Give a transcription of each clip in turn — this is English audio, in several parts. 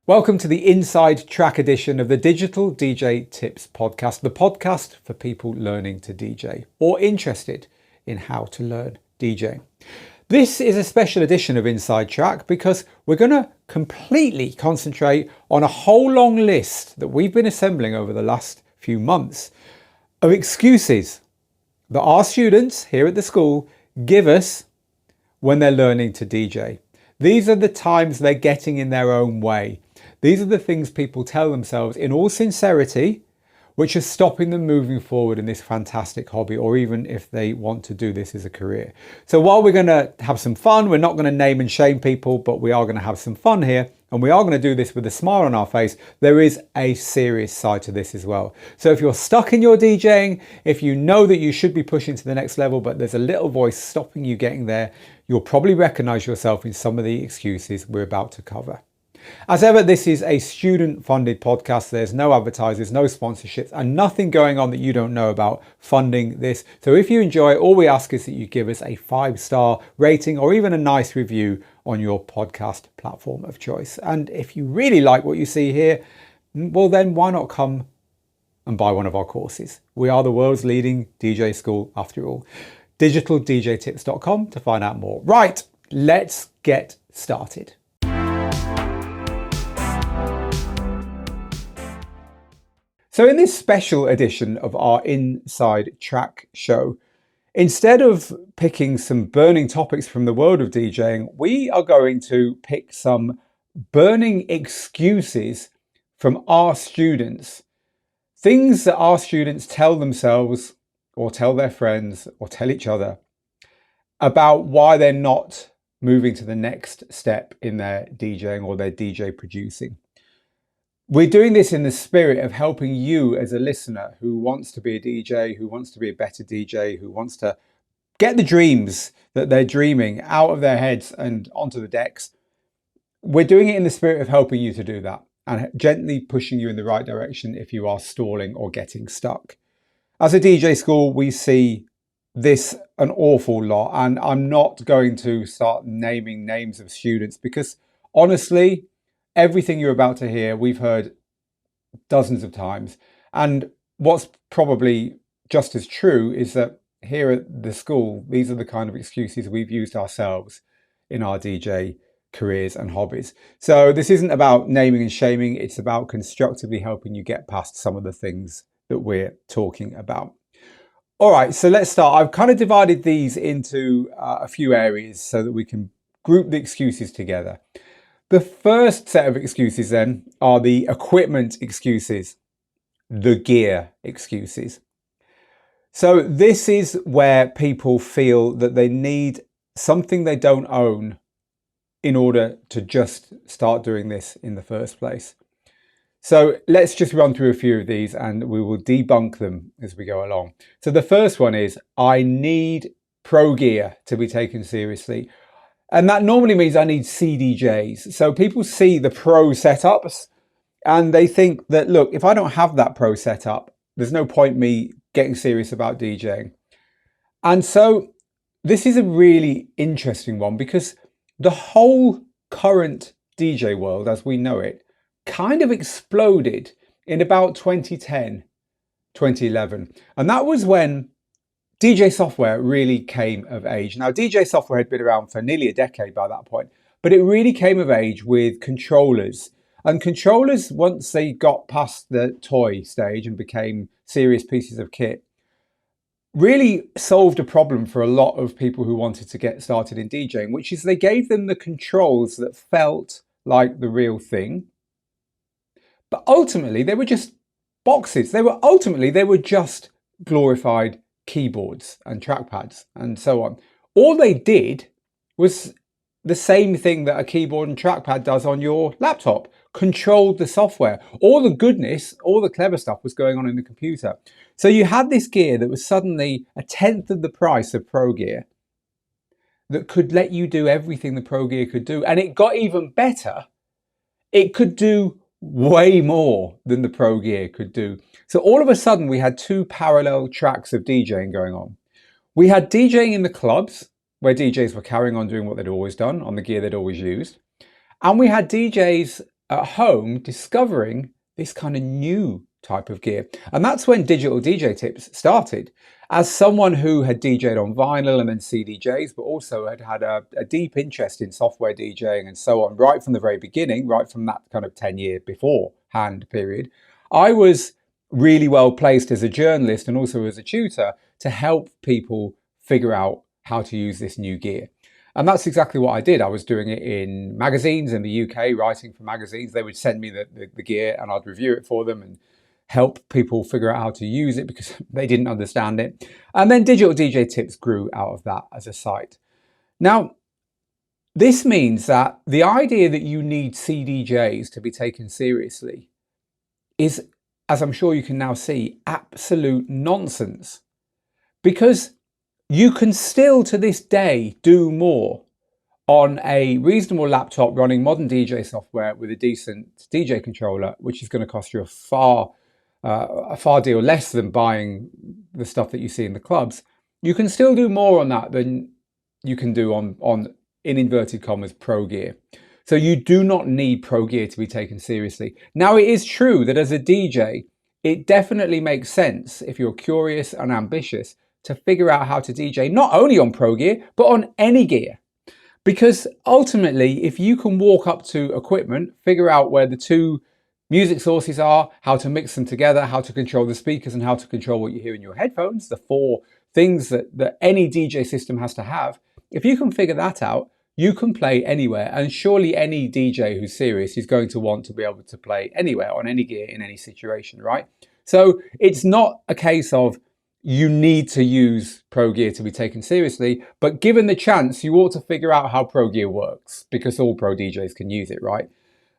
Welcome to the Inside Track edition of the Digital DJ Tips podcast, the podcast for people learning to DJ or interested in how to learn DJing. This is a special edition of Inside Track because we're going to completely concentrate on a whole long list that we've been assembling over the last few months of excuses that our students here at the school give us when they're learning to DJ. These are the times they're getting in their own way. These are the things people tell themselves in all sincerity, which are stopping them moving forward in this fantastic hobby, or even if they want to do this as a career. So while we're going to have some fun, we're not going to name and shame people, but we are going to have some fun here. And we are going to do this with a smile on our face. There is a serious side to this as well. So if you're stuck in your DJing, if you know that you should be pushing to the next level, but there's a little voice stopping you getting there, you'll probably recognize yourself in some of the excuses we're about to cover. As ever, this is a student-funded podcast. There's no advertisers, no sponsorships, and nothing going on that you don't know about funding this. So if you enjoy, all we ask is that you give us a 5-star rating or even a nice review on your podcast platform of choice. And if you really like what you see here, well then why not come and buy one of our courses? We are the world's leading DJ school after all. digitaldjtips.com to find out more. Right, let's get started. So in this special edition of our Inside Track show, instead of picking some burning topics from the world of DJing, we are going to pick some burning excuses from our students. Things that our students tell themselves or tell their friends or tell each other about why they're not moving to the next step in their DJing or their DJ producing. We're doing this in the spirit of helping you as a listener who wants to be a DJ, who wants to be a better DJ, who wants to get the dreams that they're dreaming out of their heads and onto the decks. We're doing it in the spirit of helping you to do that and gently pushing you in the right direction if you are stalling or getting stuck. As a DJ school, we see this an awful lot, and I'm not going to start naming names of students because honestly, everything you're about to hear, we've heard dozens of times. And what's probably just as true is that here at the school, these are the kind of excuses we've used ourselves in our DJ careers and hobbies. So this isn't about naming and shaming. It's about constructively helping you get past some of the things that we're talking about. All right, so let's start. I've kind of divided these into a few areas so that we can group the excuses together. The first set of excuses then are the equipment excuses, the gear excuses. So this is where people feel that they need something they don't own in order to just start doing this in the first place. So let's just run through a few of these and we will debunk them as we go along. So the first one is, I need pro gear to be taken seriously. And that normally means I need CDJs. So people see the pro setups and they think that, look, if I don't have that pro setup, there's no point me getting serious about DJing. And so this is a really interesting one because the whole current DJ world as we know it kind of exploded in about 2010, 2011. And that was when DJ software really came of age. Now, DJ software had been around for nearly a decade by that point, but it really came of age with controllers. And controllers, once they got past the toy stage and became serious pieces of kit, really solved a problem for a lot of people who wanted to get started in DJing, which is they gave them the controls that felt like the real thing. But ultimately, they were just boxes. They were just glorified keyboards and trackpads and so on. All they did was the same thing that a keyboard and trackpad does on your laptop, controlled the software. All the goodness, all the clever stuff was going on in the computer. So you had this gear that was suddenly a tenth of the price of pro gear that could let you do everything the pro gear could do. And it got even better. It could do way more than the pro gear could do. So all of a sudden we had two parallel tracks of DJing going on. We had DJing in the clubs where DJs were carrying on doing what they'd always done on the gear they'd always used. And we had DJs at home discovering this kind of new type of gear. And that's when Digital DJ Tips started. As someone who had DJed on vinyl and then CDJs, but also had had a deep interest in software DJing and so on, right from the very beginning, right from that kind of 10-year beforehand period, I was really well placed as a journalist and also as a tutor to help people figure out how to use this new gear. And that's exactly what I did. I was doing it in magazines in the UK, writing for magazines. They would send me the gear and I'd review it for them and help people figure out how to use it because they didn't understand it. And then Digital DJ Tips grew out of that as a site. Now, this means that the idea that you need CDJs to be taken seriously is, as I'm sure you can now see, absolute nonsense. Because you can still, to this day, do more on a reasonable laptop running modern DJ software with a decent DJ controller, which is going to cost you a far deal less than buying the stuff that you see in the clubs. You can still do more on that than you can do on in inverted commas, pro gear. So you do not need pro gear to be taken seriously. Now, it is true that as a DJ, it definitely makes sense if you're curious and ambitious to figure out how to DJ, not only on pro gear, but on any gear. Because ultimately, if you can walk up to equipment, figure out where the two music sources are, how to mix them together, how to control the speakers, and how to control what you hear in your headphones, the four things that any DJ system has to have, if you can figure that out, you can play anywhere. And surely any DJ who's serious is going to want to be able to play anywhere on any gear in any situation, right? So it's not a case of you need to use pro gear to be taken seriously, but given the chance, you ought to figure out how pro gear works because all pro DJs can use it, right?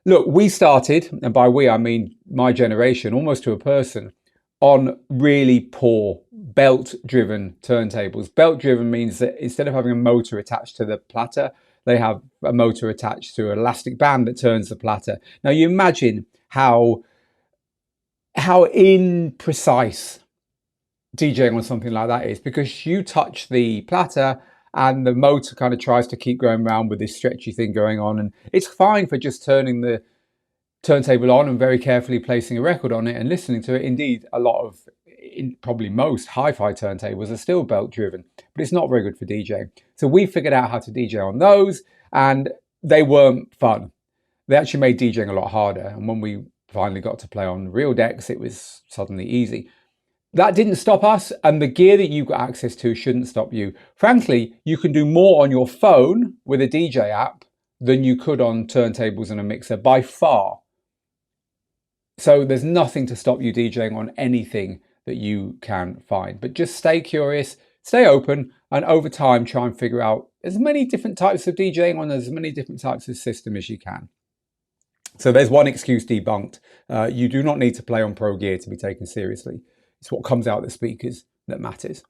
Look, we started, and by we I mean my generation, almost to a person, on really poor belt-driven turntables. Belt-driven means that instead of having a motor attached to the platter, they have a motor attached to an elastic band that turns the platter. Now you imagine how imprecise DJing on something like that is, because you touch the platter and the motor kind of tries to keep going around with this stretchy thing going on, and it's fine for just turning the turntable on and very carefully placing a record on it and listening to it. Indeed, a lot of, probably most hi-fi turntables are still belt driven, but it's not very good for DJing. So we figured out how to DJ on those, and they weren't fun. They actually made DJing a lot harder, and when we finally got to play on real decks, it was suddenly easy. That didn't stop us, and the gear that you got access to shouldn't stop you. Frankly, you can do more on your phone with a DJ app than you could on turntables and a mixer by far. So there's nothing to stop you DJing on anything that you can find. But just stay curious, stay open, and over time try and figure out as many different types of DJing on as many different types of system as you can. So there's one excuse debunked. You do not need to play on pro gear to be taken seriously. It's what comes out of the speakers that matters.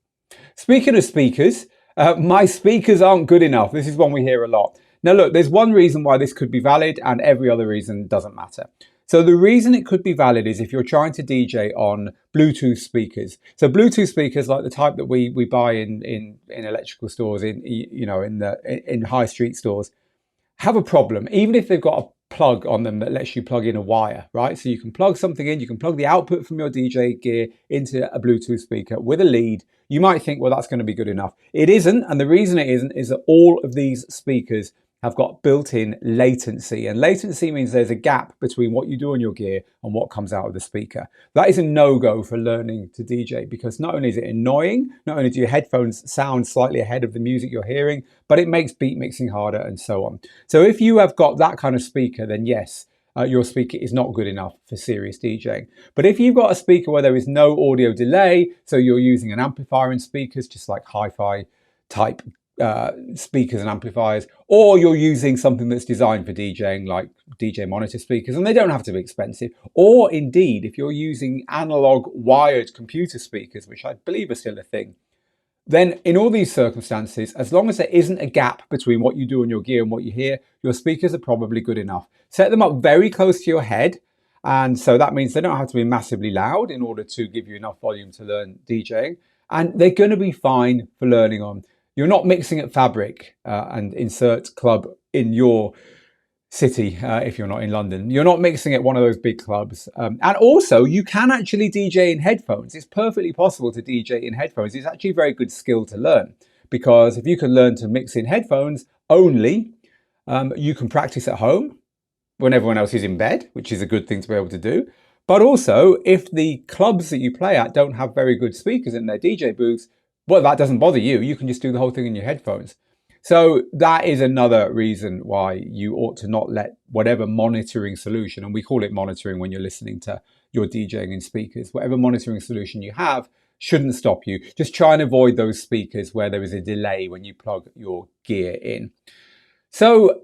Speaking of speakers, my speakers aren't good enough. This is one we hear a lot. Now look, there's one reason why this could be valid and every other reason doesn't matter. So the reason it could be valid is if you're trying to DJ on Bluetooth speakers. So Bluetooth speakers like the type that we buy in electrical stores, in high street stores, have a problem, even if they've got a plug on them that lets you plug in a wire, right? So you can plug something in, you can plug the output from your DJ gear into a Bluetooth speaker with a lead. You might think, well, that's going to be good enough. It isn't, and the reason it isn't is that all of these speakers have got built-in latency, and latency means there's a gap between what you do on your gear and what comes out of the speaker. That is a no-go for learning to DJ, because not only is it annoying, not only do your headphones sound slightly ahead of the music you're hearing, but it makes beat mixing harder and so on. So if you have got that kind of speaker, then yes, your speaker is not good enough for serious DJing. But if you've got a speaker where there is no audio delay, so you're using an amplifier and speakers, just like hi-fi type speakers and amplifiers, or you're using something that's designed for DJing like DJ monitor speakers, and they don't have to be expensive, or indeed if you're using analog wired computer speakers, which I believe are still a thing, then in all these circumstances, as long as there isn't a gap between what you do on your gear and what you hear, your speakers are probably good enough. Set them up very close to your head, and so that means they don't have to be massively loud in order to give you enough volume to learn DJing, and they're going to be fine for learning on. You're not mixing at Fabric and Insert Club in your city if you're not in London. You're not mixing at one of those big clubs. And also, you can actually DJ in headphones. It's perfectly possible to DJ in headphones. It's actually a very good skill to learn, because if you can learn to mix in headphones only, you can practice at home when everyone else is in bed, which is a good thing to be able to do. But also, if the clubs that you play at don't have very good speakers in their DJ booths, well, that doesn't bother you. You can just do the whole thing in your headphones. So that is another reason why you ought to not let whatever monitoring solution, and we call it monitoring when you're listening to your DJing in speakers, whatever monitoring solution you have shouldn't stop you. Just try and avoid those speakers where there is a delay when you plug your gear in. So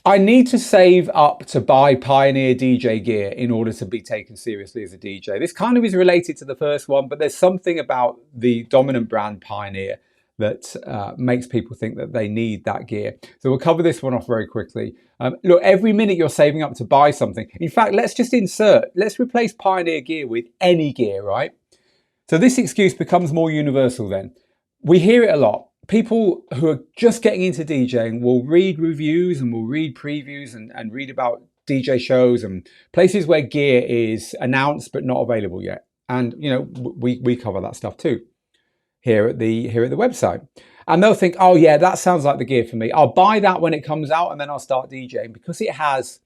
I need to save up to buy Pioneer DJ gear in order to be taken seriously as a DJ. This kind of is related to the first one, but there's something about the dominant brand Pioneer that makes people think that they need that gear. So we'll cover this one off very quickly. Look, every minute you're saving up to buy something. In fact, let's replace Pioneer gear with any gear, right? So this excuse becomes more universal then. We hear it a lot. People who are just getting into DJing will read reviews and will read previews and read about DJ shows and places where gear is announced but not available yet. And you know, we cover that stuff too here at the website. And they'll think, oh yeah, that sounds like the gear for me. I'll buy that when it comes out and then I'll start DJing because it has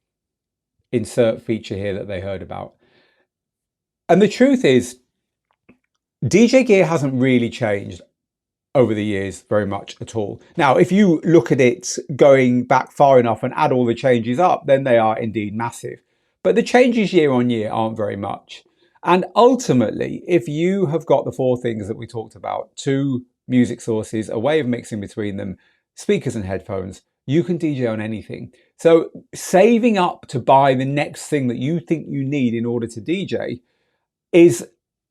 insert feature here that they heard about. And the truth is, DJ gear hasn't really changed over the years very much at all. Now, if you look at it going back far enough and add all the changes up, then they are indeed massive. But the changes year on year aren't very much. And ultimately, if you have got the four things that we talked about, two music sources, a way of mixing between them, speakers and headphones, you can DJ on anything. So saving up to buy the next thing that you think you need in order to DJ is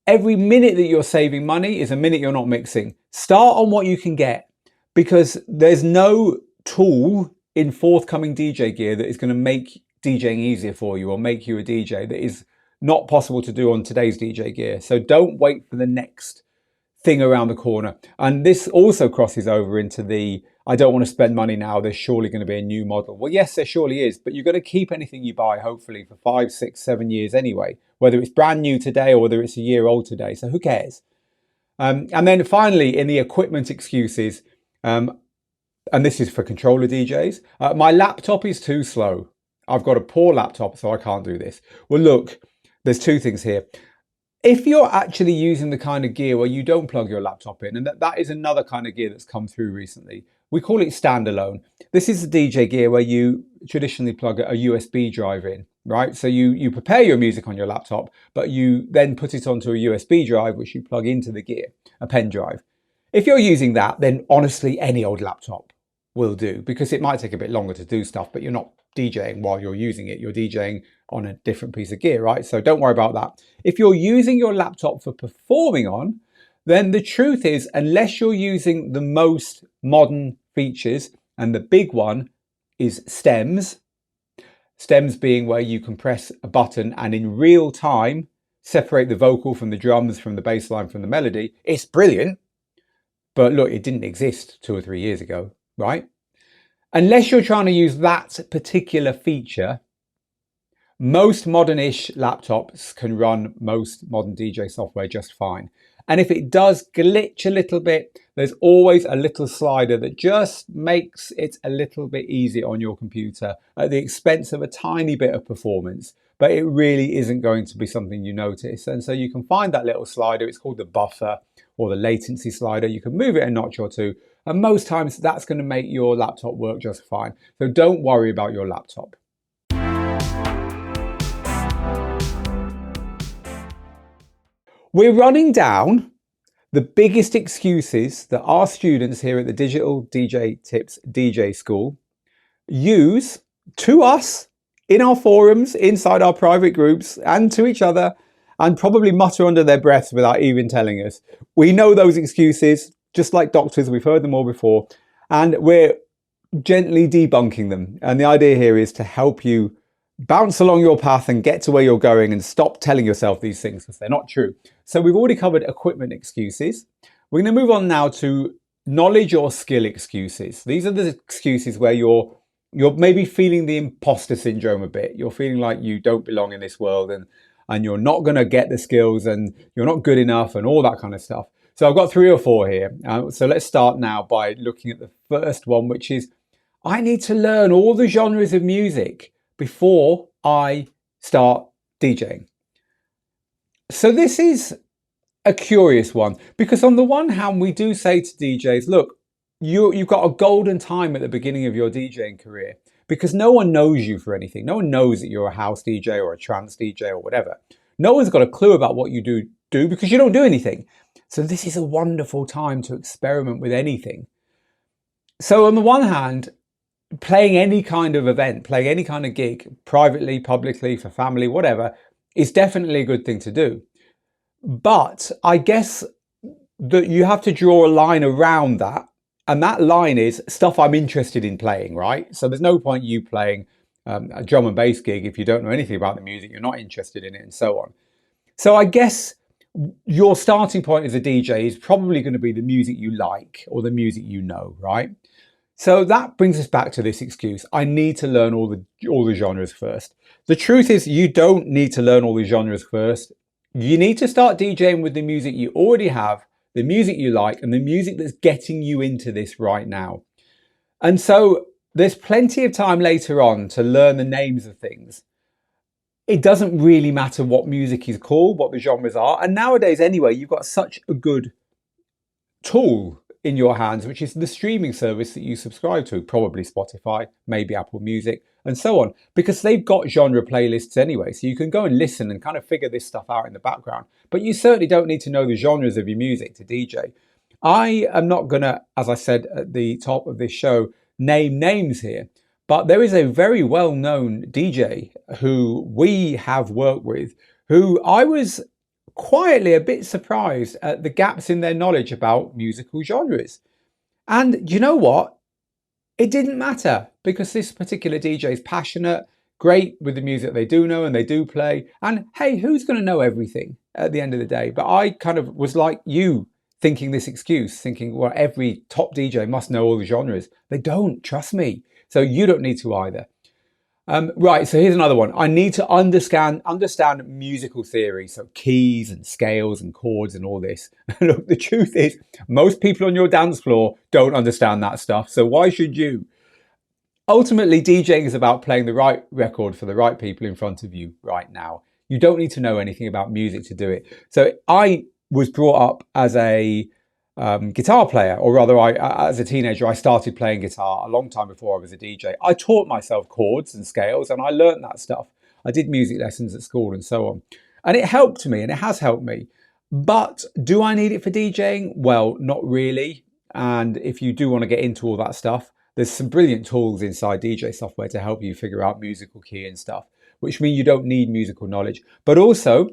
every minute that you're saving money is a minute you're not mixing. Start on what you can get, because there's no tool in forthcoming DJ gear that is going to make DJing easier for you or make you a DJ that is not possible to do on today's DJ gear. So don't wait for the next thing around the corner. And this also crosses over into the, I don't want to spend money now, there's surely going to be a new model. Well, yes, there surely is, but you're going to keep anything you buy, hopefully, for 5, 6, 7 years anyway, whether it's brand new today or whether it's a year old today. So who cares? And then finally, in the equipment excuses, and this is for controller DJs, my laptop is too slow. I've got a poor laptop, so I can't do this. Well, look, there's two things here. If you're actually using the kind of gear where you don't plug your laptop in, and that is another kind of gear that's come through recently, we call it standalone. This is the DJ gear where you traditionally plug a USB drive in, right? So you prepare your music on your laptop, but you then put it onto a USB drive, which you plug into the gear, a pen drive. If you're using that, then honestly, any old laptop will do, because it might take a bit longer to do stuff, but you're not DJing while you're using it. You're DJing on a different piece of gear, right? So don't worry about that. If you're using your laptop for performing on, then the truth is, unless you're using the most modern features, and the big one is stems being where you can press a button and in real time separate the vocal from the drums, from the bass line, from the melody. It's brilliant, but look, it didn't exist 2 or 3 years ago, right? Unless you're trying to use that particular feature, most modern-ish laptops can run most modern DJ software just fine. And if it does glitch a little bit, there's always a little slider that just makes it a little bit easier on your computer at the expense of a tiny bit of performance. But it really isn't going to be something you notice. And so you can find that little slider. It's called the buffer or the latency slider. You can move it a notch or two. And most times that's going to make your laptop work just fine. So don't worry about your laptop. We're running down the biggest excuses that our students here at the Digital DJ Tips DJ School use to us in our forums, inside our private groups, and to each other, and probably mutter under their breaths without even telling us. We know those excuses, just like doctors, we've heard them all before, and we're gently debunking them. And the idea here is to help you bounce along your path and get to where you're going and stop telling yourself these things because they're not true. So we've already covered equipment excuses. We're going to move on now to knowledge or skill excuses. These are the excuses where you're You're maybe feeling the imposter syndrome a bit. You're feeling like you don't belong in this world, and you're not going to get the skills, and you're not good enough, and all that kind of stuff. So I've got 3 or 4 here. So let's start now by looking at the first one, which is I need to learn all the genres of music before I start DJing. So this is a curious one, because on the one hand, we do say to DJs, look, you've got a golden time at the beginning of your DJing career, because no one knows you for anything. No one knows that you're a house DJ or a trance DJ or whatever. No one's got a clue about what you do because you don't do anything. So this is a wonderful time to experiment with anything. So on the one hand, playing any kind of event, playing any kind of gig, privately, publicly, for family, whatever, is definitely a good thing to do. But I guess that you have to draw a line around that. And that line is stuff I'm interested in playing, right? So there's no point you playing a drum and bass gig if you don't know anything about the music, you're not interested in it, and so on. So I guess your starting point as a DJ is probably going to be the music you like or the music you know, right? So that brings us back to this excuse. I need to learn all the genres first. The truth is you don't need to learn all the genres first. You need to start DJing with the music you already have, the music you like, and the music that's getting you into this right now. And so there's plenty of time later on to learn the names of things. It doesn't really matter what music is called, what the genres are. And nowadays anyway, you've got such a good tool in your hands, which is the streaming service that you subscribe to, probably Spotify, maybe Apple Music, and so on, because they've got genre playlists anyway. So you can go and listen and kind of figure this stuff out in the background. But you certainly don't need to know the genres of your music to DJ. I am not going to, as I said at the top of this show, name names here. But there is a very well-known DJ who we have worked with, who I was quietly a bit surprised at the gaps in their knowledge about musical genres. And you know what? It didn't matter, because this particular DJ is passionate, great with the music they do know and they do play. And hey, who's going to know everything at the end of the day? But I kind of was like you, thinking this excuse, thinking, well, every top DJ must know all the genres. They don't, trust me. So you don't need to either. Right, so here's another one. I need to understand musical theory, so keys and scales and chords and all this. Look, the truth is, most people on your dance floor don't understand that stuff, so why should you? Ultimately, DJing is about playing the right record for the right people in front of you right now. You don't need to know anything about music to do it. So I was brought up as a guitar player, or rather, as a teenager, I started playing guitar a long time before I was a DJ. I taught myself chords and scales, and I learned that stuff. I did music lessons at school and so on. And it helped me, and it has helped me. But do I need it for DJing? Well, not really. And if you do want to get into all that stuff, there's some brilliant tools inside DJ software to help you figure out musical key and stuff, which means you don't need musical knowledge. But also,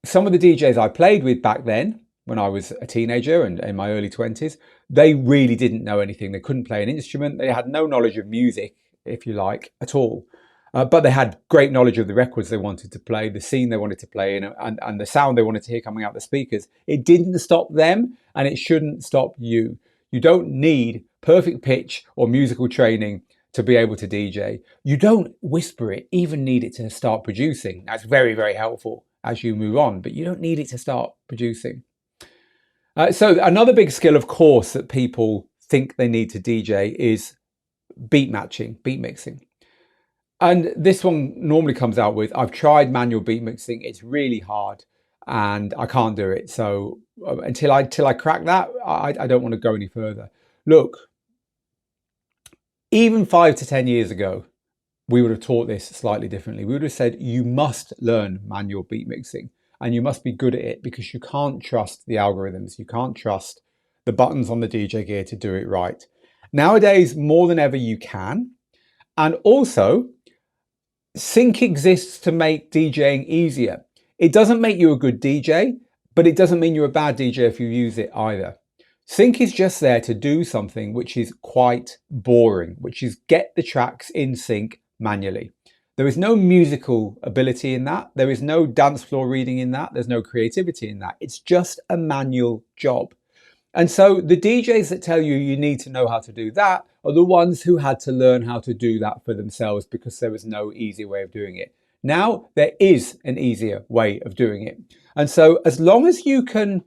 some of the DJs I played with back then, when I was a teenager and in my early 20s, they really didn't know anything. They couldn't play an instrument. They had no knowledge of music, if you like, at all. But they had great knowledge of the records they wanted to play, the scene they wanted to play, and the sound they wanted to hear coming out the speakers. It didn't stop them, and it shouldn't stop you. You don't need perfect pitch or musical training to be able to DJ. You don't, whisper it, even need it to start producing. That's very, very helpful as you move on, but you don't need it to start producing. So another big skill, of course, that people think they need to DJ is beat matching, beat mixing. And this one normally comes out with, I've tried manual beat mixing, it's really hard and I can't do it. So until I crack that, I don't want to go any further. Look, even 5 to 10 years ago, we would have taught this slightly differently. We would have said, you must learn manual beat mixing. And you must be good at it, because you can't trust the algorithms. You can't trust the buttons on the DJ gear to do it right. Nowadays, more than ever, you can. And also, sync exists to make DJing easier. It doesn't make you a good DJ, but it doesn't mean you're a bad DJ if you use it either. Sync is just there to do something which is quite boring, which is get the tracks in sync manually. There is no musical ability in that. There is no dance floor reading in that. There's no creativity in that. It's just a manual job. And so the DJs that tell you you need to know how to do that, are the ones who had to learn how to do that for themselves because there was no easy way of doing it. Now there is an easier way of doing it. And so as long as you can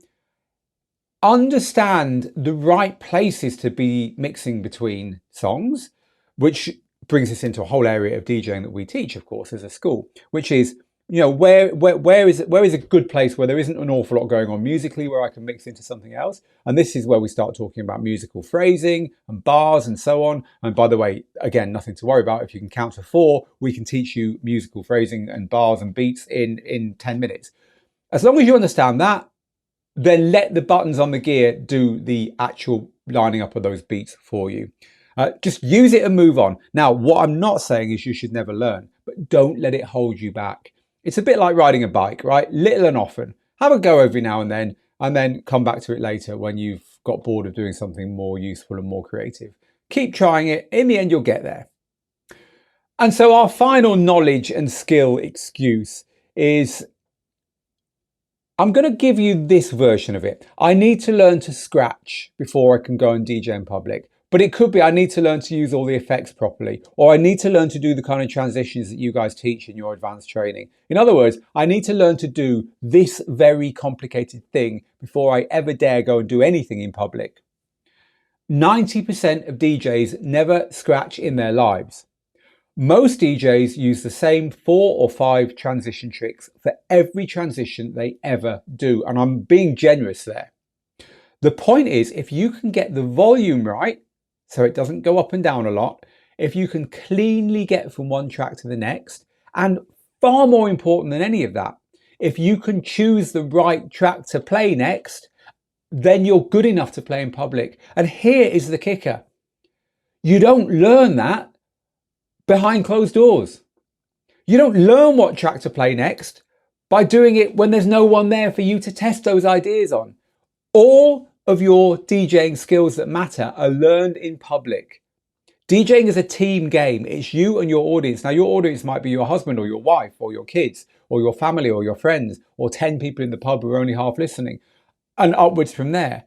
understand the right places to be mixing between songs, which brings us into a whole area of DJing that we teach, of course, as a school, which is, you know, where is a good place where there isn't an awful lot going on musically, where I can mix into something else. And this is where we start talking about musical phrasing and bars and so on. And by the way, again, nothing to worry about. If you can count to 4, we can teach you musical phrasing and bars and beats in 10 minutes. As long as you understand that, then let the buttons on the gear do the actual lining up of those beats for you. Just use it and move on. Now, what I'm not saying is you should never learn, but don't let it hold you back. It's a bit like riding a bike, right? Little and often. Have a go every now and then come back to it later when you've got bored of doing something more useful and more creative. Keep trying it. In the end, you'll get there. And so our final knowledge and skill excuse is, I'm going to give you this version of it. I need to learn to scratch before I can go and DJ in public. But it could be I need to learn to use all the effects properly, or I need to learn to do the kind of transitions that you guys teach in your advanced training. In other words, I need to learn to do this very complicated thing before I ever dare go and do anything in public. 90% of DJs never scratch in their lives. Most DJs use the same 4 or 5 transition tricks for every transition they ever do. And I'm being generous there. The point is, if you can get the volume right, so it doesn't go up and down a lot, if you can cleanly get from one track to the next, and far more important than any of that, if you can choose the right track to play next, then you're good enough to play in public. And here is the kicker. You don't learn that behind closed doors. You don't learn what track to play next by doing it when there's no one there for you to test those ideas on. All of your DJing skills that matter are learned in public. DJing is a team game. It's you and your audience. Now, your audience might be your husband or your wife or your kids or your family or your friends or 10 people in the pub who are only half listening and upwards from there.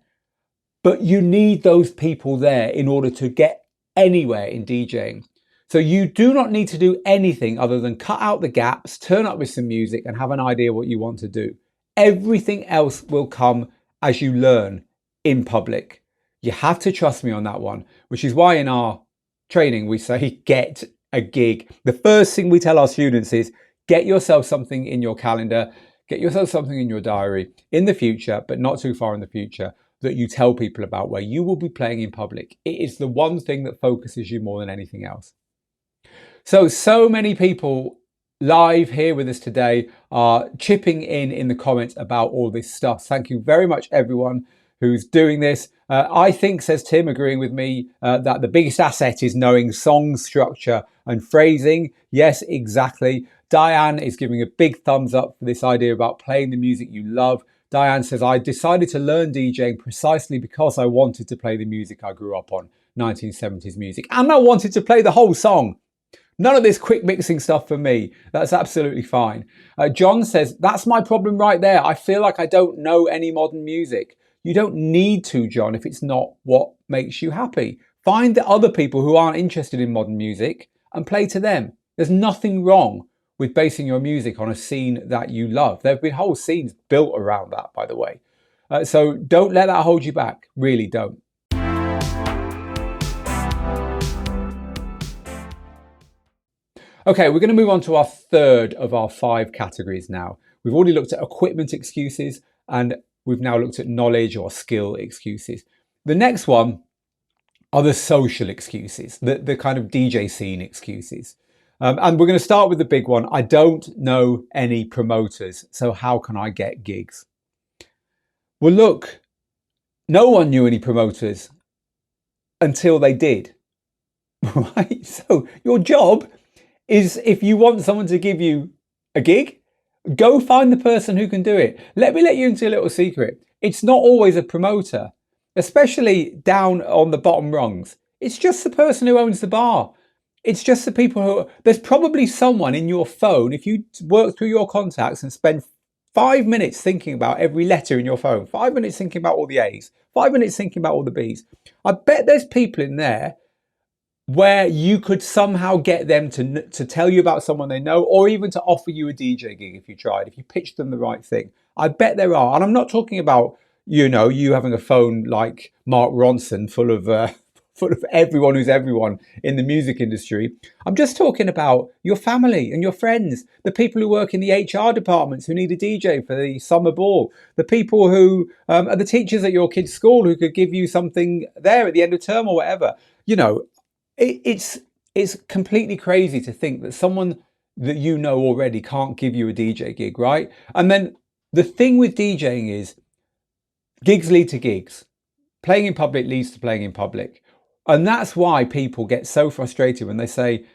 But you need those people there in order to get anywhere in DJing. So you do not need to do anything other than cut out the gaps, turn up with some music and have an idea what you want to do. Everything else will come as you learn in public. You have to trust me on that one, which is why in our training we say get a gig. The first thing we tell our students is get yourself something in your calendar, get yourself something in your diary in the future, but not too far in the future, that you tell people about where you will be playing in public. It is the one thing that focuses you more than anything else. So many people live here with us today are chipping in the comments about all this stuff. Thank you very much, everyone who's doing this. I think, says Tim, agreeing with me, that the biggest asset is knowing song structure and phrasing. Yes, exactly. Diane is giving a big thumbs up for this idea about playing the music you love. Diane says, I decided to learn DJing precisely because I wanted to play the music I grew up on, 1970s music. And I wanted to play the whole song. None of this quick mixing stuff for me. That's absolutely fine. John says, that's my problem right there. I feel like I don't know any modern music. You don't need to, John, if it's not what makes you happy. Find the other people who aren't interested in modern music and play to them. There's nothing wrong with basing your music on a scene that you love. There have been whole scenes built around that, by the way. So don't let that hold you back. Really don't. Okay, we're going to move on to our third of our 5 categories now. We've already looked at equipment excuses and we've now looked at knowledge or skill excuses. The next one are the social excuses, the kind of DJ scene excuses. And we're going to start with the big one. I don't know any promoters, so how can I get gigs? Well, look, no one knew any promoters until they did, right? So your job is, if you want someone to give you a gig, go find the person who can do it. Let me let you into a little secret. It's not always a promoter, especially down on the bottom rungs. It's just the person who owns the bar. It's just the people who, there's probably someone in your phone, if you work through your contacts and spend 5 minutes thinking about every letter in your phone, 5 minutes thinking about all the A's, 5 minutes thinking about all the B's. I bet there's people in there where you could somehow get them to tell you about someone they know, or even to offer you a DJ gig if you tried, if you pitched them the right thing. I bet there are. And I'm not talking about, you having a phone like Mark Ronson full of full of everyone who's everyone in the music industry. I'm just talking about your family and your friends, the people who work in the HR departments who need a DJ for the summer ball, the people who are the teachers at your kid's school who could give you something there at the end of term or whatever. You know, it's completely crazy to think that someone that you know already can't give you a DJ gig, right? And then the thing with DJing is gigs lead to gigs. Playing in public leads to playing in public. And that's why people get so frustrated when they say,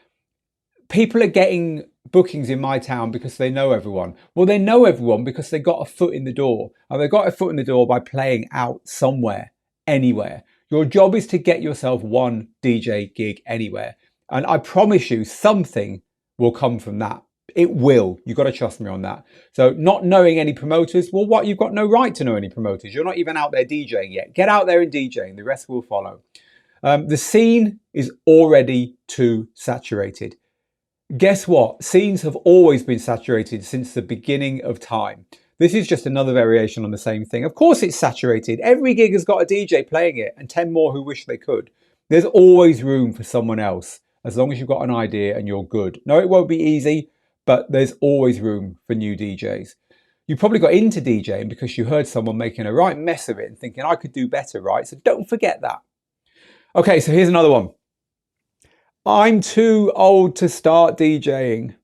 people are getting bookings in my town because they know everyone. Well, they know everyone because they got a foot in the door. And they got a foot in the door by playing out somewhere, anywhere. Your job is to get yourself one DJ gig anywhere. And I promise you, something will come from that. It will. You've got to trust me on that. So not knowing any promoters, well, what? You've got no right to know any promoters. You're not even out there DJing yet. Get out there and DJing. The rest will follow. The scene is already too saturated. Guess what? Scenes have always been saturated since the beginning of time. This is just another variation on the same thing. Of course it's saturated. Every gig has got a DJ playing it and 10 more who wish they could. There's always room for someone else, as long as you've got an idea and you're good. No, it won't be easy, but there's always room for new DJs. You probably got into DJing because you heard someone making a right mess of it and thinking, I could do better, right? So don't forget that. Okay, so here's another one. I'm too old to start DJing.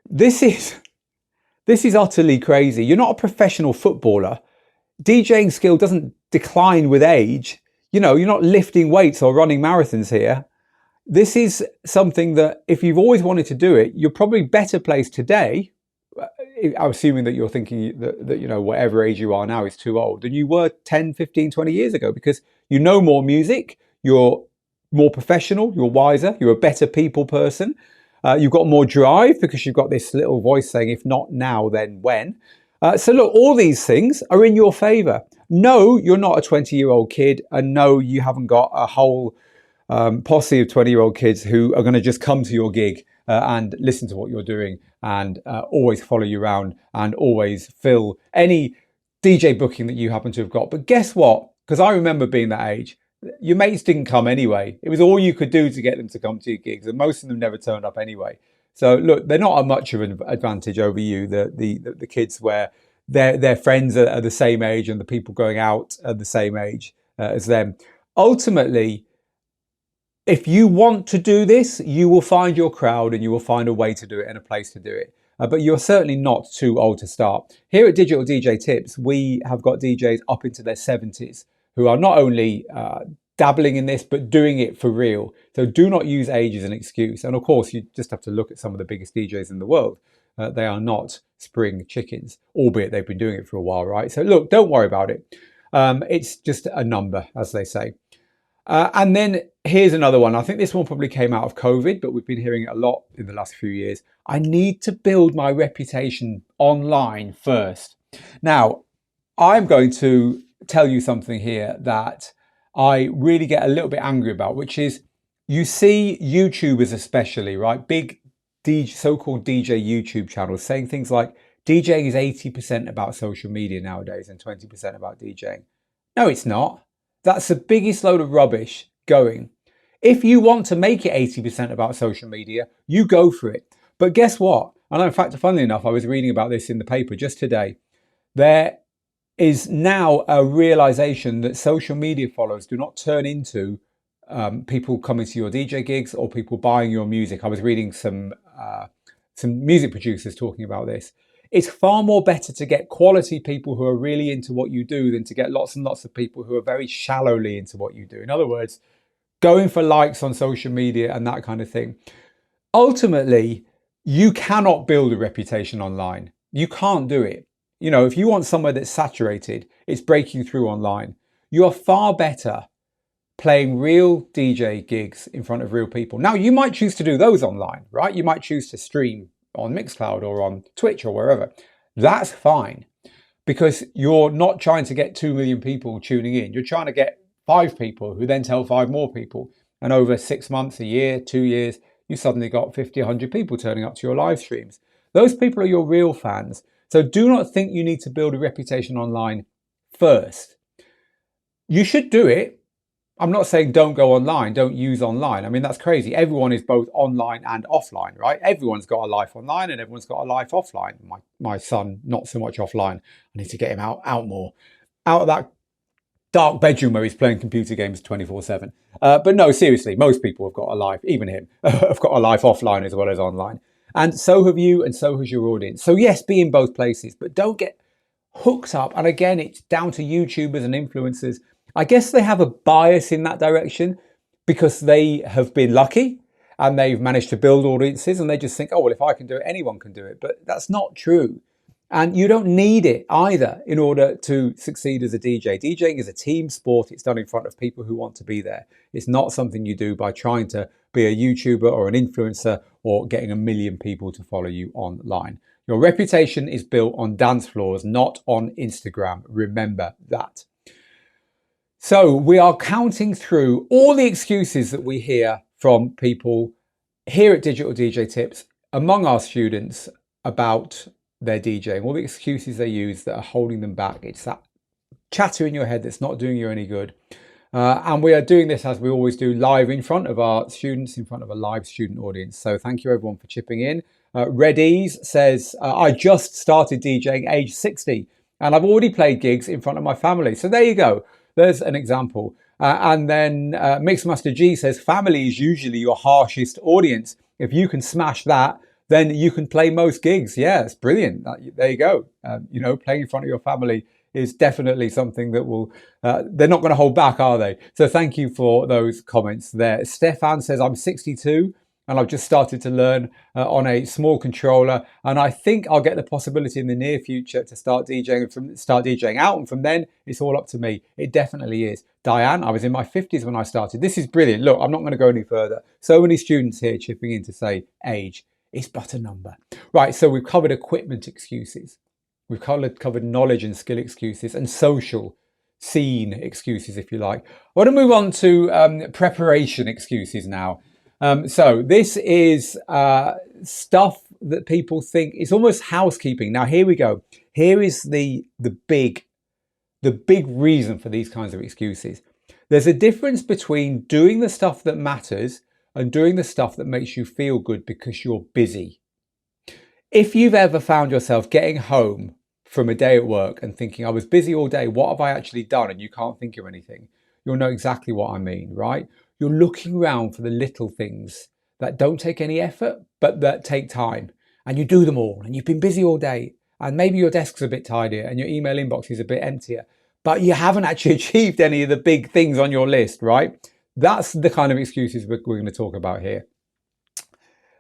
This is utterly crazy. You're not a professional footballer. DJing skill doesn't decline with age. You're not lifting weights or running marathons here. This is something that if you've always wanted to do it, you're probably better placed today. I'm assuming that you're thinking that whatever age you are now is too old than you were 10, 15, 20 years ago, because you know more music, you're more professional, you're wiser, you're a better people person. You've got more drive because you've got this little voice saying, if not now, then when? So look, all these things are in your favor. No, you're not a 20-year-old kid, and no, you haven't got a whole posse of 20-year-old kids who are going to just come to your gig and listen to what you're doing and always follow you around and always fill any DJ booking that you happen to have got. But guess what? Because I remember being that age, your mates didn't come anyway. It was all you could do to get them to come to your gigs, and most of them never turned up anyway. So look, they're not much of an advantage over you, the kids where their friends are the same age and the people going out are the same age as them. Ultimately, if you want to do this, you will find your crowd and you will find a way to do it and a place to do it. But you're certainly not too old to start. Here at Digital DJ Tips, we have got DJs up into their 70s who are not only dabbling in this, but doing it for real. So do not use age as an excuse. And of course, you just have to look at some of the biggest DJs in the world. They are not spring chickens, albeit they've been doing it for a while, right? So look, don't worry about it. It's just a number, as they say. And then here's another one. I think this one probably came out of COVID, but we've been hearing it a lot in the last few years. I need to build my reputation online first. Now, I'm going to tell you something here that I really get a little bit angry about, which is you see YouTubers especially, right? Big so-called DJ YouTube channels saying things like DJing is 80% about social media nowadays and 20% about DJing. No, it's not. That's the biggest load of rubbish going. If you want to make it 80% about social media, you go for it. But guess what? And in fact, funnily enough, I was reading about this in the paper just today. There is now a realization that social media followers do not turn into people coming to your DJ gigs or people buying your music. I was reading some music producers talking about this. It's far more better to get quality people who are really into what you do than to get lots and lots of people who are very shallowly into what you do. In other words, going for likes on social media and that kind of thing. Ultimately, you cannot build a reputation online. You can't do it. If you want somewhere that's saturated, it's breaking through online. You are far better playing real DJ gigs in front of real people. Now, you might choose to do those online, right? You might choose to stream on Mixcloud or on Twitch or wherever. That's fine, because you're not trying to get 2 million people tuning in. You're trying to get 5 people who then tell 5 more people. And over 6 months, a year, 2 years, you suddenly got 50, 100 people turning up to your live streams. Those people are your real fans. So do not think you need to build a reputation online first. You should do it. I'm not saying don't go online, don't use online. I mean, that's crazy. Everyone is both online and offline, right? Everyone's got a life online and everyone's got a life offline. My son, not so much offline. I need to get him out more. Out of that dark bedroom where he's playing computer games 24/7. But no, seriously, most people have got a life, even him, have got a life offline as well as online. And so have you, and so has your audience. So yes, be in both places, but don't get hooked up. And again, it's down to YouTubers and influencers. I guess they have a bias in that direction because they have been lucky and they've managed to build audiences and they just think, oh, well, if I can do it, anyone can do it. But that's not true. And you don't need it either in order to succeed as a DJ. DJing is a team sport. It's done in front of people who want to be there. It's not something you do by trying to be a YouTuber or an influencer or getting 1 million people to follow you online. Your reputation is built on dance floors, not on Instagram. Remember that. So we are counting through all the excuses that we hear from people here at Digital DJ Tips among our students about their DJing, all the excuses they use that are holding them back. It's that chatter in your head that's not doing you any good. And we are doing this, as we always do, live in front of our students, in front of a live student audience. So thank you everyone for chipping in. Reddies says, I just started DJing age 60 and I've already played gigs in front of my family. So there you go. There's an example. And then Mixmaster G says, family is usually your harshest audience. If you can smash that, then you can play most gigs. Yeah, it's brilliant. There you go. You know, playing in front of your family is definitely something that will, they're not going to hold back, are they? So thank you for those comments there. Stefan says, I'm 62 and I've just started to learn on a small controller. And I think I'll get the possibility in the near future to start DJing out. And from then, it's all up to me. It definitely is. Diane, I was in my 50s when I started. This is brilliant. Look, I'm not going to go any further. So many students here chipping in to say age. It's but a number. Right, so we've covered equipment excuses. We've covered knowledge and skill excuses and social scene excuses, if you like. I want to move on to preparation excuses now. So this is stuff that people think is almost housekeeping. Now, here we go. Here is the big reason for these kinds of excuses. There's a difference between doing the stuff that matters and doing the stuff that makes you feel good because you're busy. If you've ever found yourself getting home from a day at work and thinking, I was busy all day, what have I actually done? And you can't think of anything, you'll know exactly what I mean, right? You're looking around for the little things that don't take any effort, but that take time. And you do them all. And you've been busy all day. And maybe your desk's a bit tidier and your email inbox is a bit emptier. But you haven't actually achieved any of the big things on your list, right? That's the kind of excuses we're going to talk about here.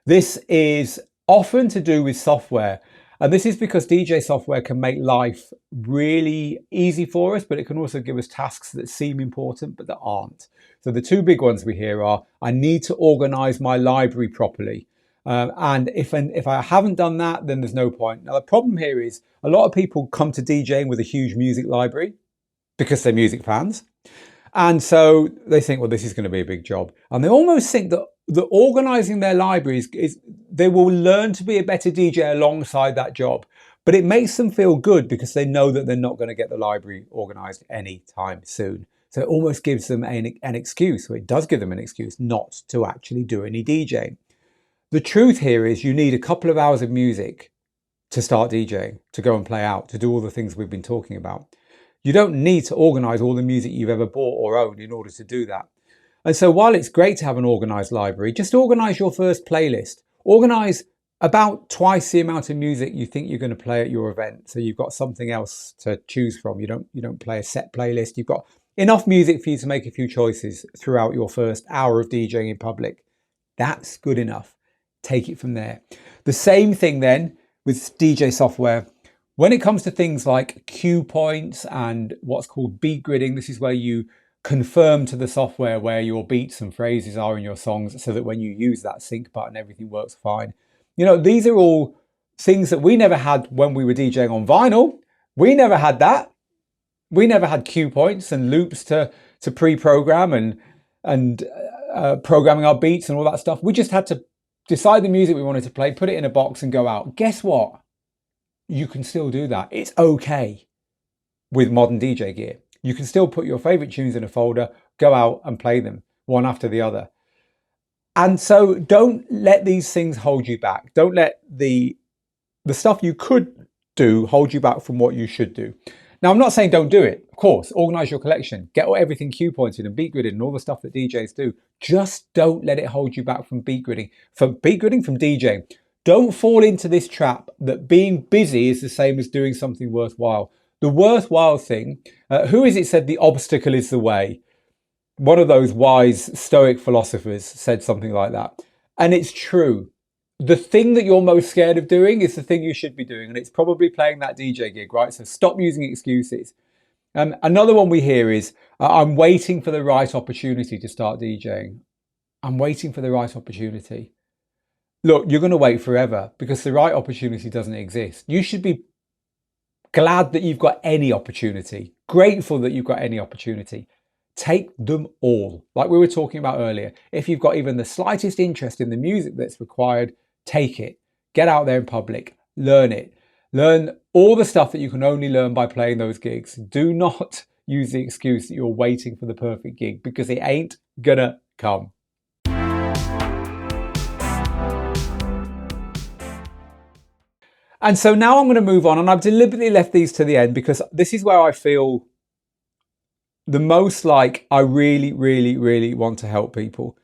This is often to do with software. And this is because DJ software can make life really easy for us, but it can also give us tasks that seem important, but that aren't. So the two big ones we hear are, I need to organize my library properly. And if I haven't done that, then there's no point. Now, the problem here is a lot of people come to DJing with a huge music library because they're music fans. And so they think, well, this is going to be a big job. And they almost think that organizing their libraries is they will learn to be a better DJ alongside that job. But it makes them feel good because they know that they're not going to get the library organized anytime soon. So it almost gives them an excuse, or it does give them an excuse not to actually do any DJing. The truth here is you need a couple of hours of music to start DJing, to go and play out, to do all the things we've been talking about. You don't need to organize all the music you've ever bought or owned in order to do that. And so while it's great to have an organized library, just organize your first playlist. Organize about twice the amount of music you think you're going to play at your event. So you've got something else to choose from. You don't play a set playlist. You've got enough music for you to make a few choices throughout your first hour of DJing in public. That's good enough. Take it from there. The same thing then with DJ software. When it comes to things like cue points and what's called beat gridding, this is where you confirm to the software where your beats and phrases are in your songs so that when you use that sync button, everything works fine. You know, these are all things that we never had when we were DJing on vinyl. We never had that. We never had cue points and loops to pre-program and programming our beats and all that stuff. We just had to decide the music we wanted to play, put it in a box and go out. Guess what? You can still do that. It's okay with modern DJ gear. You can still put your favorite tunes in a folder, go out and play them one after the other. And so don't let these things hold you back. Don't let the stuff you could do hold you back from what you should do. Now, I'm not saying don't do it. Of course, organize your collection, get everything cue pointed and beat gridded and all the stuff that DJs do. Just don't let it hold you back from beat gridding, from DJing. Don't fall into this trap that being busy is the same as doing something worthwhile. The worthwhile thing, who is it said the obstacle is the way? One of those wise Stoic philosophers said something like that. And it's true. The thing that you're most scared of doing is the thing you should be doing. And it's probably playing that DJ gig, right? So stop using excuses. Another one we hear is, I'm waiting for the right opportunity to start DJing. I'm waiting for the right opportunity. Look, you're going to wait forever because the right opportunity doesn't exist. You should be glad that you've got any opportunity, grateful that you've got any opportunity. Take them all. Like we were talking about earlier, if you've got even the slightest interest in the music that's required, take it. Get out there in public, learn it. Learn all the stuff that you can only learn by playing those gigs. Do not use the excuse that you're waiting for the perfect gig because it ain't gonna come. And so now I'm going to move on, and I've deliberately left these to the end because this is where I feel the most like I really, really, really want to help people.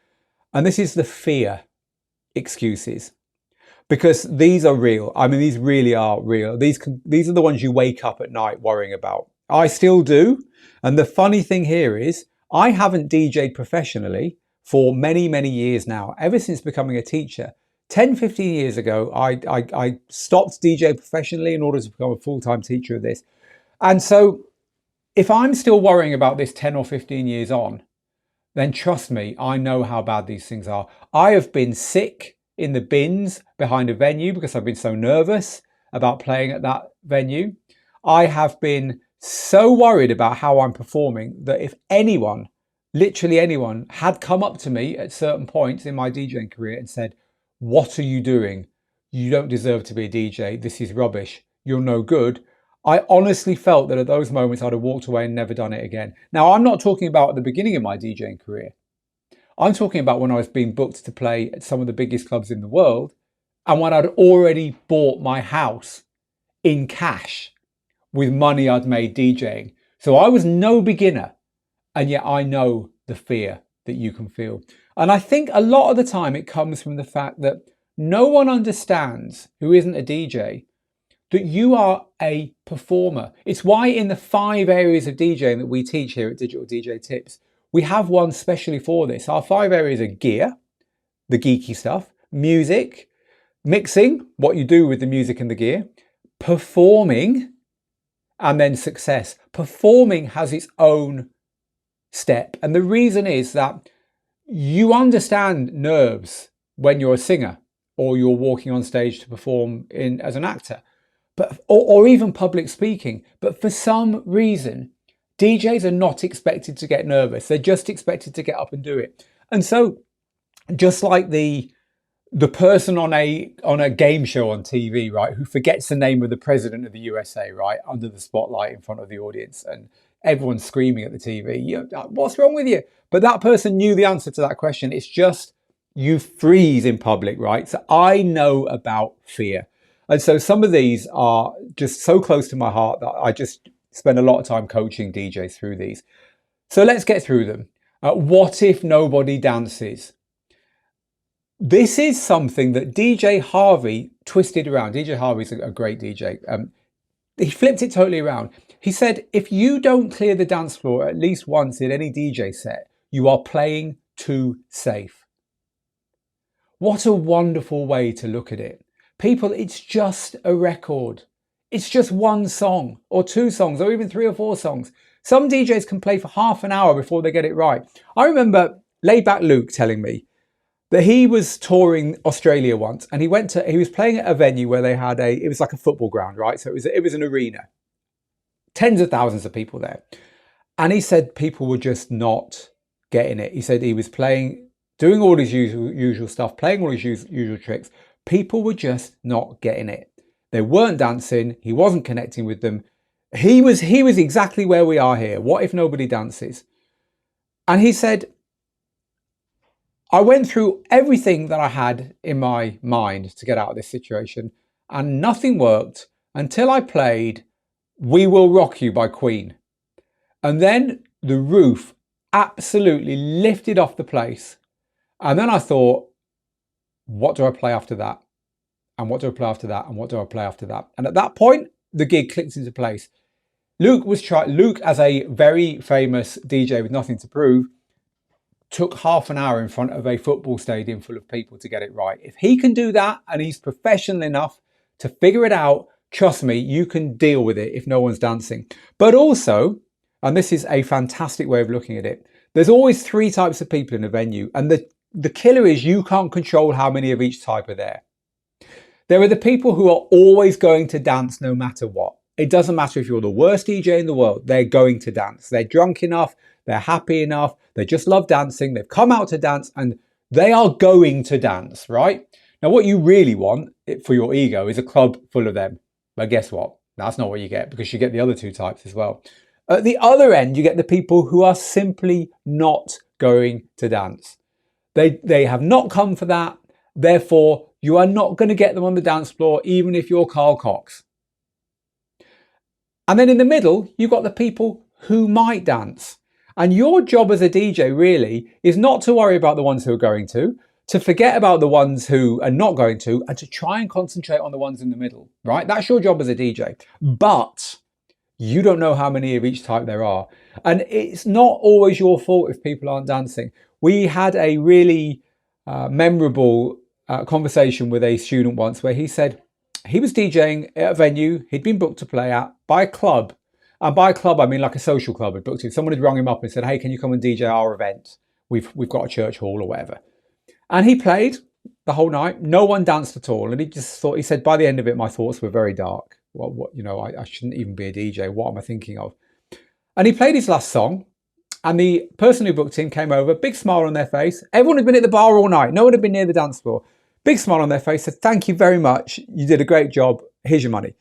And this is the fear excuses, because these are real. I mean, these really are real. These are the ones you wake up at night worrying about. I still do. And the funny thing here is I haven't DJed professionally for many, many years now, ever since becoming a teacher. 10, 15 years ago, I stopped DJing professionally in order to become a full-time teacher of this. And so if I'm still worrying about this 10 or 15 years on, then trust me, I know how bad these things are. I have been sick in the bins behind a venue because I've been so nervous about playing at that venue. I have been so worried about how I'm performing that if anyone, literally anyone, had come up to me at certain points in my DJing career and said, "What are you doing? You don't deserve to be a DJ. This is rubbish. You're no good." I honestly felt that at those moments I'd have walked away and never done it again. Now, I'm not talking about at the beginning of my DJing career. I'm talking about when I was being booked to play at some of the biggest clubs in the world and when I'd already bought my house in cash with money I'd made DJing. So I was no beginner, and yet I know the fear that you can feel. And I think a lot of the time it comes from the fact that no one understands, who isn't a DJ, that you are a performer. It's why in the 5 areas of DJing that we teach here at Digital DJ Tips, we have one specially for this. Our 5 areas are gear, the geeky stuff, music, mixing, what you do with the music and the gear, performing, and then success. Performing has its own step. And the reason is that you understand nerves when you're a singer or you're walking on stage to perform as an actor, or even public speaking. But for some reason, DJs are not expected to get nervous. They're just expected to get up and do it. And so just like the person on a game show on TV, right, who forgets the name of the president of the USA, right, under the spotlight in front of the audience, and everyone's screaming at the TV, "What's wrong with you?" But that person knew the answer to that question. It's just you freeze in public, right? So I know about fear. And so some of these are just so close to my heart that I just spend a lot of time coaching DJs through these. So let's get through them. What if nobody dances? This is something that DJ Harvey twisted around. DJ Harvey's a great DJ. He flipped it totally around. He said, if you don't clear the dance floor at least once in any DJ set, you are playing too safe. What a wonderful way to look at it. People, it's just a record. It's just one song or 2 songs or even 3 or 4 songs. Some DJs can play for half an hour before they get it right. I remember Laidback Luke telling me that he was touring Australia once, and he was playing at a venue where they had it was like a football ground, right? So it was an arena, tens of thousands of people there. And he said people were just not getting it. He said he was playing doing all his usual stuff, playing all his usual tricks. People were just not getting it. They weren't dancing. He wasn't connecting with them. He was exactly where we are here. What if nobody dances? And he said, I went through everything that I had in my mind to get out of this situation, and nothing worked until I played We Will Rock You by Queen. And then the roof absolutely lifted off the place. And then I thought, what do I play after that? And what do I play after that? And what do I play after that? And at that point, the gig clicked into place. Luke, as a very famous DJ with nothing to prove, took half an hour in front of a football stadium full of people to get it right. If he can do that and he's professional enough to figure it out, trust me, you can deal with it if no one's dancing. But also, and this is a fantastic way of looking at it, there's always three types of people in a venue. And the killer is you can't control how many of each type are there. There are the people who are always going to dance no matter what. It doesn't matter if you're the worst DJ in the world, they're going to dance. They're drunk enough, they're happy enough, they just love dancing, they've come out to dance and they are going to dance, right? Now, what you really want for your ego is a club full of them. But guess what? That's not what you get, because you get the other two types as well. At the other end, you get the people who are simply not going to dance. They have not come for that. Therefore, you are not going to get them on the dance floor, even if you're Carl Cox. And then in the middle, you've got the people who might dance. And your job as a DJ really is not to worry about the ones who are going to forget about the ones who are not going to, and to try and concentrate on the ones in the middle, right? That's your job as a DJ. But you don't know how many of each type there are. And it's not always your fault if people aren't dancing. We had a really memorable conversation with a student once where he said he was DJing at a venue he'd been booked to play at by a club. And by a club, I mean like a social club had booked him. Someone had rung him up and said, hey, can you come and DJ our event? We've got a church hall or whatever. And he played the whole night. No one danced at all. And he just thought, he said, by the end of it, my thoughts were very dark. I shouldn't even be a DJ. What am I thinking of? And he played his last song. And the person who booked him came over, big smile on their face. Everyone had been at the bar all night. No one had been near the dance floor. Big smile on their face, said, thank you very much. You did a great job. Here's your money.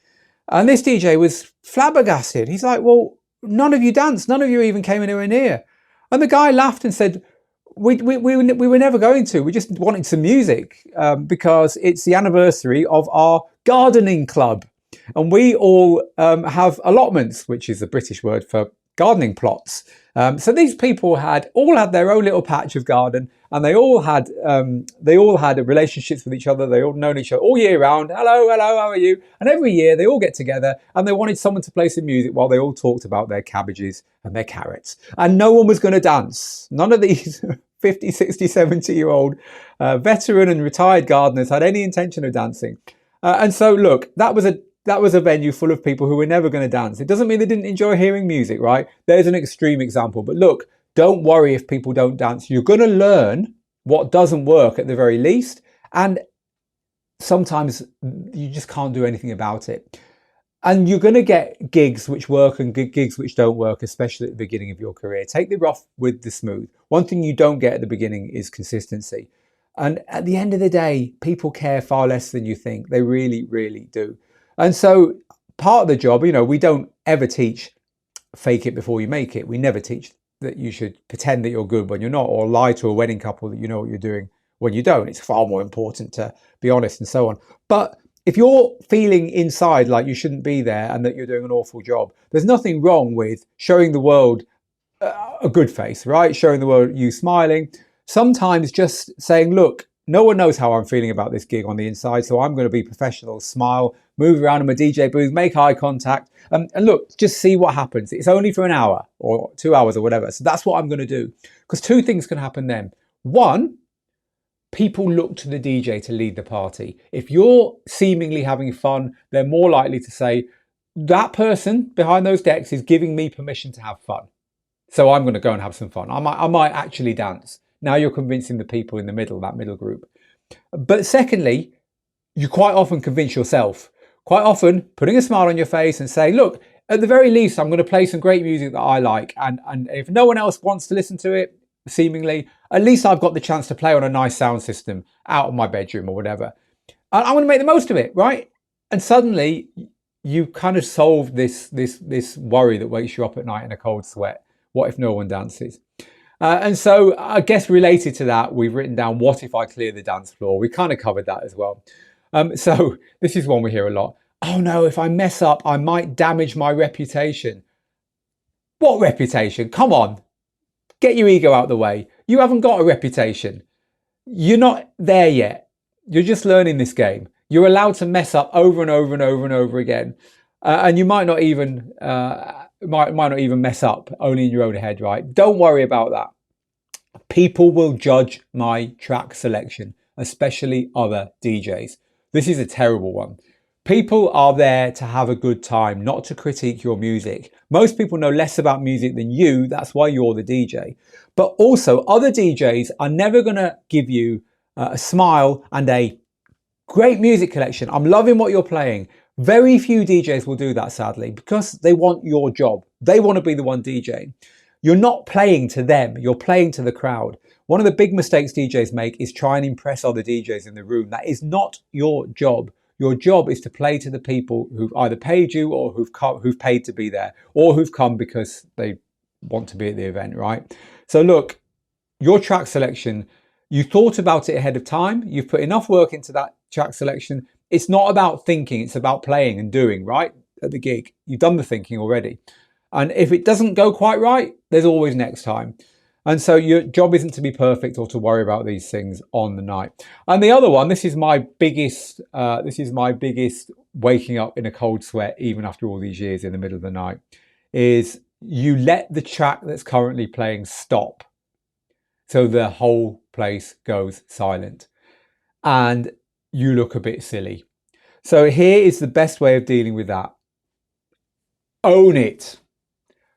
And this DJ was flabbergasted. He's like, well, none of you danced. None of you even came anywhere near. And the guy laughed and said, we were never going to. We just wanted some music because it's the anniversary of our gardening club. And we all have allotments, which is a British word for gardening plots. So these people all had their own little patch of garden, and they all had relationships with each other. They all known each other all year round. Hello, how are you? And every year they all get together and they wanted someone to play some music while they all talked about their cabbages and their carrots. And no one was going to dance. None of these 50, 60, 70-year-old veteran and retired gardeners had any intention of dancing. And so, look, that was a venue full of people who were never going to dance. It doesn't mean they didn't enjoy hearing music, right? There's an extreme example. But look, don't worry if people don't dance. You're going to learn what doesn't work at the very least. And sometimes you just can't do anything about it. And you're going to get gigs which work and gigs which don't work, especially at the beginning of your career. Take the rough with the smooth. One thing you don't get at the beginning is consistency. And at the end of the day, people care far less than you think. They really, really do. And so part of the job, we don't ever teach fake it before you make it. We never teach that you should pretend that you're good when you're not, or lie to a wedding couple that you know what you're doing when you don't. It's far more important to be honest and so on. But if you're feeling inside like you shouldn't be there and that you're doing an awful job, there's nothing wrong with showing the world a good face, right? Showing the world you smiling. Sometimes just saying, look, no one knows how I'm feeling about this gig on the inside, so I'm going to be professional, smile, move around in my DJ booth, make eye contact, and look, just see what happens. It's only for an hour or 2 hours or whatever. So that's what I'm going to do. Because two things can happen then. One, people look to the DJ to lead the party. If you're seemingly having fun, they're more likely to say, that person behind those decks is giving me permission to have fun. So I'm going to go and have some fun. I might actually dance. Now you're convincing the people in the middle, that middle group. But secondly, you quite often convince yourself. Quite often putting a smile on your face and saying, look, at the very least, I'm going to play some great music that I like. And if no one else wants to listen to it, seemingly, at least I've got the chance to play on a nice sound system out of my bedroom or whatever. And I want to make the most of it, right? And suddenly you kind of solved this worry that wakes you up at night in a cold sweat. What if no one dances? And so I guess related to that, we've written down, what if I clear the dance floor? We kind of covered that as well. So this is one we hear a lot. Oh no, if I mess up, I might damage my reputation. What reputation? Come on, get your ego out the way. You haven't got a reputation. You're not there yet. You're just learning this game. You're allowed to mess up over and over and over and over again. And you might not even might not even mess up, only in your own head, right? Don't worry about that. People will judge my track selection, especially other DJs. This is a terrible one. People are there to have a good time, not to critique your music. Most people know less about music than you. That's why you're the DJ. But also, other DJs are never going to give you a smile and a great music collection. I'm loving what you're playing. Very few DJs will do that, sadly, because they want your job. They want to be the one DJing. You're not playing to them, you're playing to the crowd. One of the big mistakes DJs make is try and impress other DJs in the room. That is not your job. Your job is to play to the people who've either paid you or who've paid to be there, or who've come because they want to be at the event, right? So look, your track selection, you thought about it ahead of time. You've put enough work into that track selection. It's not about thinking, it's about playing and doing, right? At the gig, you've done the thinking already. And if it doesn't go quite right, there's always next time. And so your job isn't to be perfect or to worry about these things on the night. And the other one, this is my biggest waking up in a cold sweat, even after all these years in the middle of the night, is you let the track that's currently playing stop. So the whole place goes silent and you look a bit silly. So here is the best way of dealing with that. Own it.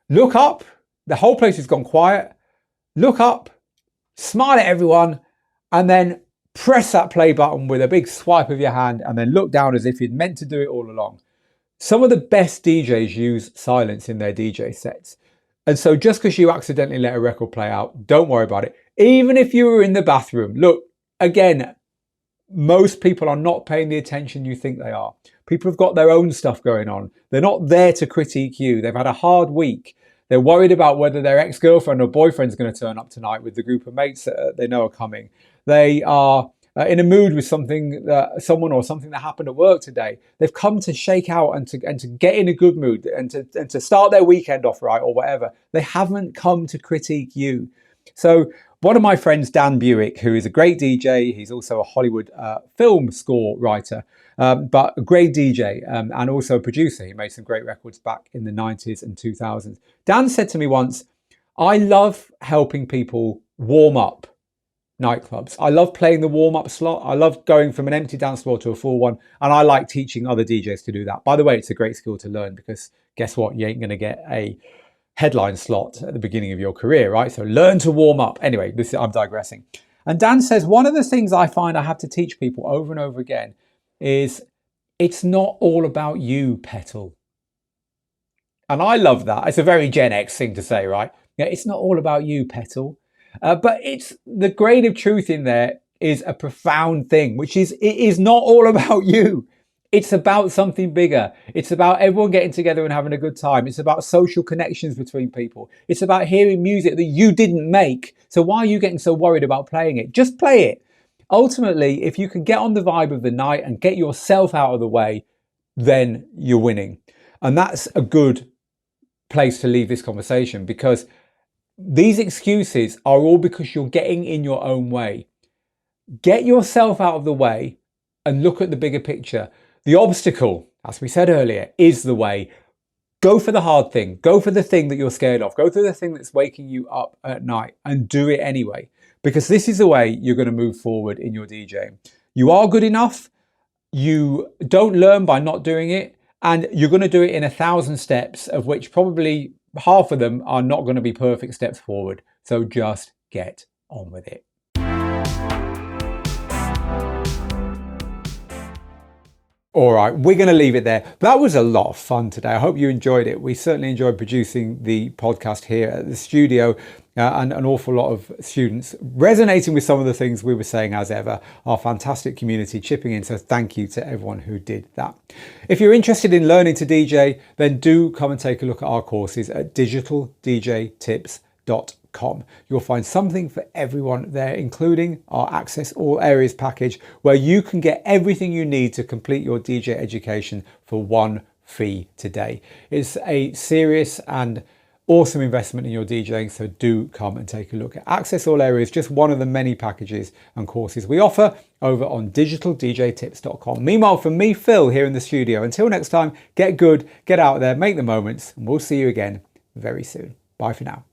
Look up. The whole place has gone quiet. Look up, smile at everyone, and then press that play button with a big swipe of your hand, and then look down as if you'd meant to do it all along. Some of the best DJs use silence in their DJ sets. And so just because you accidentally let a record play out, don't worry about it. Even if you were in the bathroom, look, again, most people are not paying the attention you think they are. People have got their own stuff going on. They're not there to critique you. They've had a hard week. They're worried about whether their ex-girlfriend or boyfriend's going to turn up tonight with the group of mates that they know are coming. They are in a mood with someone or something that happened at work today. They've come to shake out and to get in a good mood and to start their weekend off right or whatever. They haven't come to critique you. So one of my friends, Dan Buick, who is a great DJ, he's also a Hollywood film score writer, but a great DJ and also a producer. He made some great records back in the 90s and 2000s. Dan said to me once, I love helping people warm up nightclubs. I love playing the warm-up slot. I love going from an empty dance floor to a full one, and I like teaching other DJs to do that. By the way, it's a great skill to learn because guess what? You ain't going to get a headline slot at the beginning of your career, right? So learn to warm up. Anyway, I'm digressing. And Dan says, one of the things I find I have to teach people over and over again is it's not all about you, Petal. And I love that. It's a very Gen X thing to say, right? Yeah, it's not all about you, Petal. But it's the grain of truth in there is a profound thing, which is it is not all about you. It's about something bigger. It's about everyone getting together and having a good time. It's about social connections between people. It's about hearing music that you didn't make. So why are you getting so worried about playing it? Just play it. Ultimately, if you can get on the vibe of the night and get yourself out of the way, then you're winning. And that's a good place to leave this conversation, because these excuses are all because you're getting in your own way. Get yourself out of the way and look at the bigger picture. The obstacle, as we said earlier, is the way. Go for the hard thing. Go for the thing that you're scared of. Go through the thing that's waking you up at night and do it anyway, because this is the way you're going to move forward in your DJing. You are good enough. You don't learn by not doing it, and you're going to do it in 1,000 steps, of which probably half of them are not going to be perfect steps forward. So just get on with it. All right, we're going to leave it there. That was a lot of fun today. I hope you enjoyed it. We certainly enjoyed producing the podcast here at the studio, and an awful lot of students resonating with some of the things we were saying, as ever. Our fantastic community chipping in, so thank you to everyone who did that. If you're interested in learning to DJ, then do come and take a look at our courses at digitaldjtips.com. You'll find something for everyone there, including our Access All Areas package, where you can get everything you need to complete your DJ education for one fee today. It's a serious and awesome investment in your DJing, so do come and take a look at Access All Areas, just one of the many packages and courses we offer over on digitaldjtips.com. Meanwhile, from me, Phil, here in the studio, until next time, get good, get out there, make the moments, and we'll see you again very soon. Bye for now.